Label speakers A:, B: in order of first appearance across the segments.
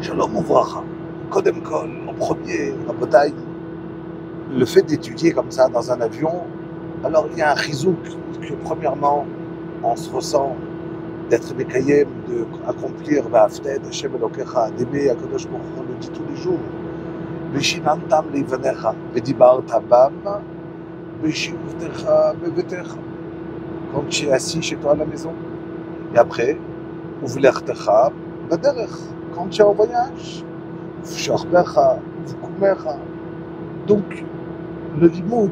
A: Shalom Uvracha. Kodem Kol, en premier, en bataille, le fait d'étudier comme ça dans un avion, alors il y a un chizouk que premièrement, on se ressent d'être Mekayem, d'accomplir Va'afted, Hashem Elokecha, d'aimer Akadosh Baruch Hu, on le dit tous les jours. Veshinantam leivanecha, vedibarta bam, veshivtecha bevetecha. Quand tu es assis chez toi à la maison. Et après, uvlertecha baderech. Quand tu es en voyage. Vshorbecha, vkumecha. Donc, le limoud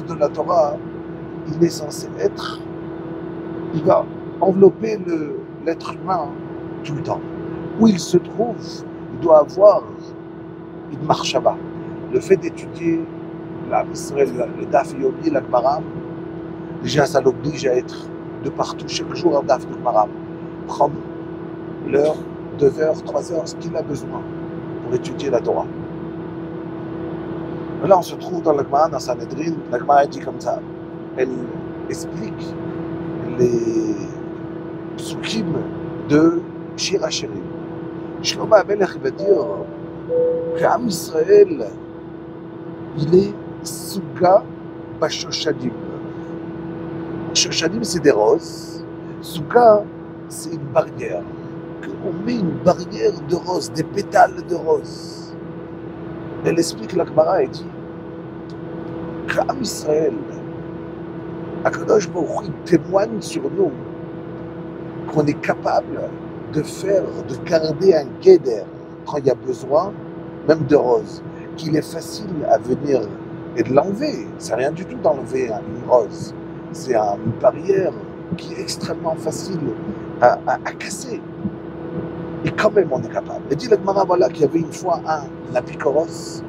A: de la Torah, il est censé être, il va envelopper l'être humain tout le temps. Où il se trouve, il doit avoir une marchaba. Le fait d'étudier le Daf Yomi, la Gemara, déjà ça l'oblige à être de partout, chaque jour un Daf de Gemara. Prendre l'heure, 2 heures, 3 heures, ce qu'il a besoin pour étudier la Torah. Mais là, on se trouve dans la Gemara, dans Sanhedrin, la Gemara dit comme ça. Elle explique les psukim de Shir HaShirim. Shlomo HaMelech va dire qu'Am Israël, il est Suga Bashoshanim. Shoshanim, c'est des roses. Suga, c'est une barrière. On met une barrière de roses, des pétales de roses. Elle explique la Gemara et dit qu'Am Israël, Akadosh Baruch Hu témoigne sur nous qu'on est capable de garder un guéder quand il y a besoin, même de rose, qu'il est facile à venir et de l'enlever. C'est rien du tout d'enlever une rose. C'est une barrière qui est extrêmement facile à casser. Et quand même, on est capable. Et dit la Gemara, voilà, qu'il y avait une fois un apikoros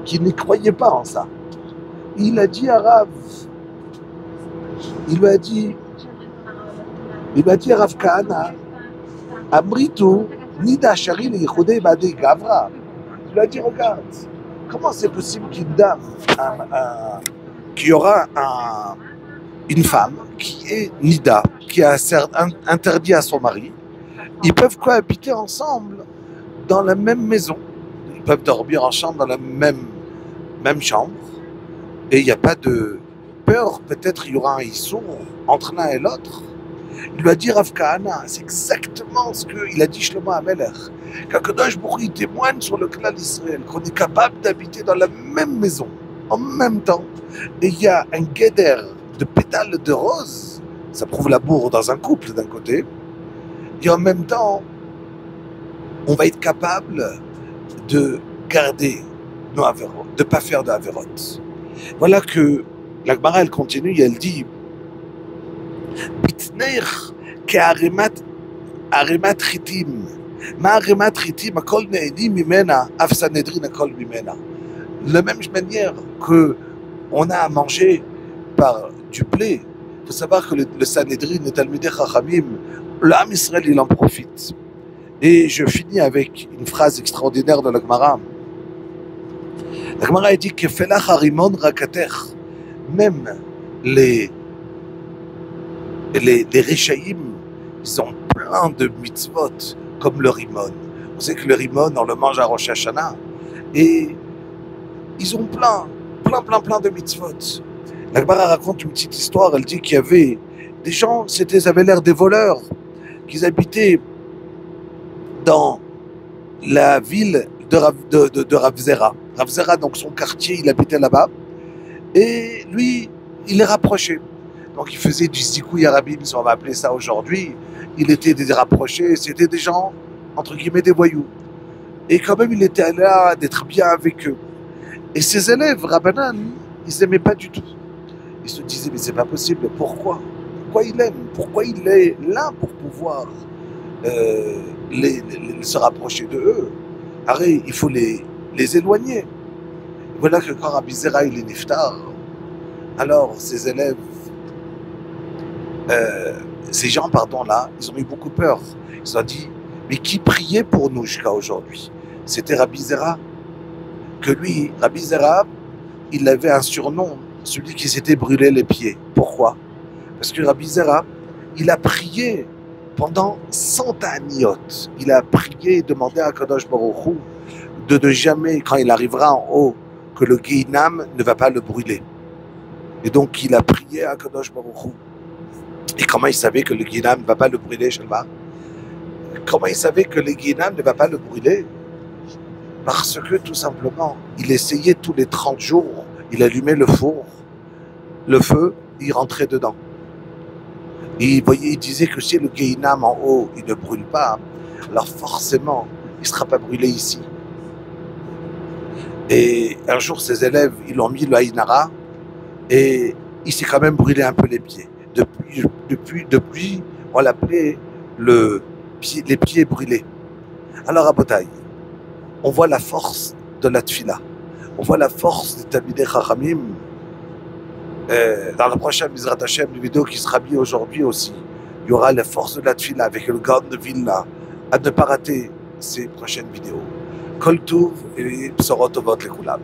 A: qui ne croyait pas en ça. Il a dit à Rav, il lui a dit à Rav Kahana, Amritu, Nida Shari le Yichudei Badei Gavra. Il lui a dit, regarde, comment c'est possible qu'une dame, qu'il y aura une femme qui est Nida, qui a interdit à son mari, ils peuvent cohabiter ensemble dans la même maison. Ils peuvent dormir ensemble dans la même chambre. Et il n'y a pas de peur, peut-être il y aura un issour entre l'un et l'autre. Il lui a dit Rav Kahana, c'est exactement ce qu'il a dit Shlomo HaMelech. Qu'Akadosh Baruch Hu témoigne sur le clan d'Israël, qu'on est capable d'habiter dans la même maison, en même temps. Et il y a un guéder de pétales de rose, ça prouve l'amour dans un couple d'un côté, et en même temps, on va être capable de garder nos avérotes, de ne pas faire de avérotes. Voilà que la Gemara, elle continue et elle dit Bitner ke'aremat chitim. Ma aremat chitim, akol ne'enim mimena, af Sanhedrin akol mimena. De la même manière qu'on a à manger par du blé, il faut savoir que le Sanhedrin, le Talmidei Chachamim, l'âme Israël, il en profite. Et je finis avec une phrase extraordinaire de la Gemara. La Gemara dit que Felach harimon rakatech, même les Réchaïm, ils ont plein de mitzvot, comme le rimon. On sait que le rimon, on le mange à Rosh Hashanah. Et ils ont plein de mitzvot. La Gemara raconte une petite histoire, elle dit qu'il y avait des gens, ils avaient l'air des voleurs, qu'ils habitaient dans la ville de Rav Zera. Rav Zera, donc son quartier, il habitait là-bas. Et lui, il les rapprochait. Donc il faisait du zikouï arabim, si on va appeler ça aujourd'hui. Il était des rapprochés, c'était des gens, entre guillemets, des voyous. Et quand même, il était là d'être bien avec eux. Et ses élèves, Rabbanan, ils n'aimaient pas du tout. Ils se disaient, mais c'est pas possible, pourquoi il aime? Pourquoi il est là pour pouvoir se rapprocher de eux? Arrête, il faut les éloigner. Voilà que quand Rabbi Zera il est niftar, alors ces élèves, ces gens, là, ils ont eu beaucoup peur. Ils ont dit, mais qui priait pour nous jusqu'à aujourd'hui? C'était Rabbi Zera. Que lui, Rabbi Zera, il avait un surnom, celui qui s'était brûlé les pieds. Pourquoi? Parce que Rabbi Zera, il a prié Pendant 100 anniot, il a prié et demandé à Kadosh Baruch Hu de ne jamais, quand il arrivera en haut, que le Gehinam ne va pas le brûler. Et donc il a prié à Kadosh Baruch Hu. Et comment il savait que le Gehinam ne va pas le brûler, Shalva? Comment il savait que le Gehinam ne va pas le brûler? Parce que tout simplement, il essayait tous les 30 jours, il allumait le four, le feu, il rentrait dedans. Et il disait que si le Gehinam en haut, il ne brûle pas, alors forcément, il ne sera pas brûlé ici. Et un jour, ses élèves, ils l'ont mis le Haïnara, et il s'est quand même brûlé un peu les pieds. Depuis on l'appelait les pieds brûlés. Alors à Botaï, on voit la force de la tfila. On voit la force des Talmidei Chachamim. Dans la prochaine Mizrat Hashem, une vidéo qui sera mise aujourd'hui aussi, il y aura la force de la tfila avec le Gaon de Vilna. À ne pas rater ces prochaines vidéos. Kol Tuv et Bsorot Tovot Lekulam.